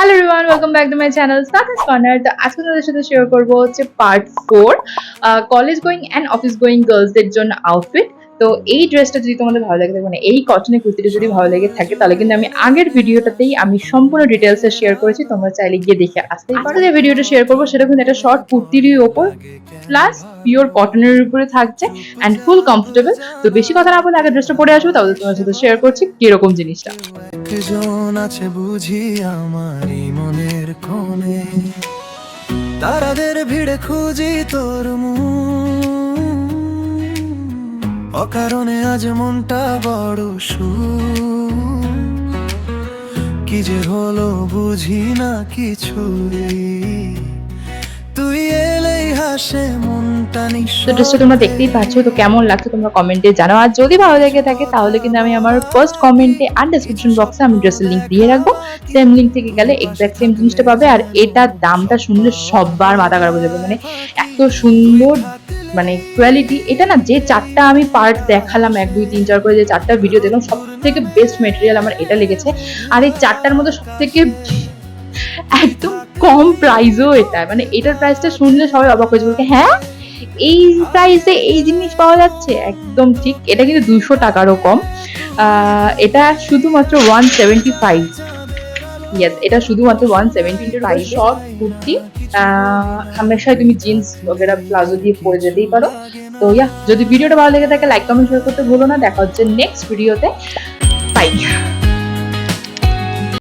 Hello everyone, welcome back to my channel সাকাস corner. তো আজকে তোমাদের সাথে শেয়ার করবো হচ্ছে part 4 college going and office going গার্লসদের জন্য আউটফিট। তো এই ড্রেসটা যদি তোমাদের ভালো লাগে থাকে, মানে এই কটনের কুর্তিটা যদি ভালো লেগে থাকে, তাহলে কিন্তু আমি আগের ভিডিওটাতেই আমি সম্পূর্ণ ডিটেলসে শেয়ার করেছি, তোমরা চাইলে গিয়ে দেখে আসতেই পারো। যে ভিডিওটা শেয়ার করবো সেটা কিন্তু একটা শর্ট কুর্তিরই ওপর প্লাস পিওর কটনের উপরে থাকছে অ্যান্ড ফুল কমফোর্টেবল। তো বেশি কথা না বলে আগে ড্রেসটা পরে আসবো, তাহলে তোমার সাথে শেয়ার করছি কিরকম জিনিসটা। আছে বুঝি আমারই মনের কোণে, তারাদের ভিড়ে খুঁজি তোর মুখ, অকারণে আজ মনটা বড় কি যে হলো বুঝি না কিছুই, তুই এলেই হাসে মনটা তো ড্রেসটা তোমরা দেখতেই পাচ্ছ, তো কেমন লাগছে তোমরা কমেন্টে জানাও। আর যদি ভালো লেগে থাকে তাহলে কিন্তু আমি আমার ফার্স্ট কমেন্টে আর ডেসক্রিপশন বক্সে আমি ড্রেসের লিংক দিয়ে রাখবো। সেম লিংক থেকে গেলে এক্সাক্ট সেম জিনিসটা পাবে। আর এটার দামটা শুনলে সবার মাথা খারাপ হয়ে যাবে, মানে এত সুন্দর মানে কোয়ালিটি। এটা না, যে চারটা আমি পার্ট দেখালাম 1 2 3 4 করে যে চারটা ভিডিও দেখলাম, সব থেকে বেস্ট মেটেরিয়াল আমার এটা লেগেছে। আর এই চারটার মধ্যে সব থেকে একদম কম প্রাইসও এটা, মানে এটার প্রাইসটা শুনলে সবাই অবাক হয়ে যাবে, হ্যাঁ এই প্রাইসে এই জিনিস পাওয়া যাচ্ছে। একদম ঠিক, এটা কিন্তু 200 টাকারও কম। এটা শুধুমাত্র 175। ইয়েস, এটা শুধুমাত্র 175 শর্ট কুর্তি। হামেশাই তুমি জিন্স বগেরা প্লাজো দিয়ে পরে যেতেই পারো। তো যদি ভিডিওটা ভালো লেগে থাকে লাইক কমেন্ট শেয়ার করতে ভুলো না। দেখা হচ্ছে নেক্সট ভিডিওতে। বাই।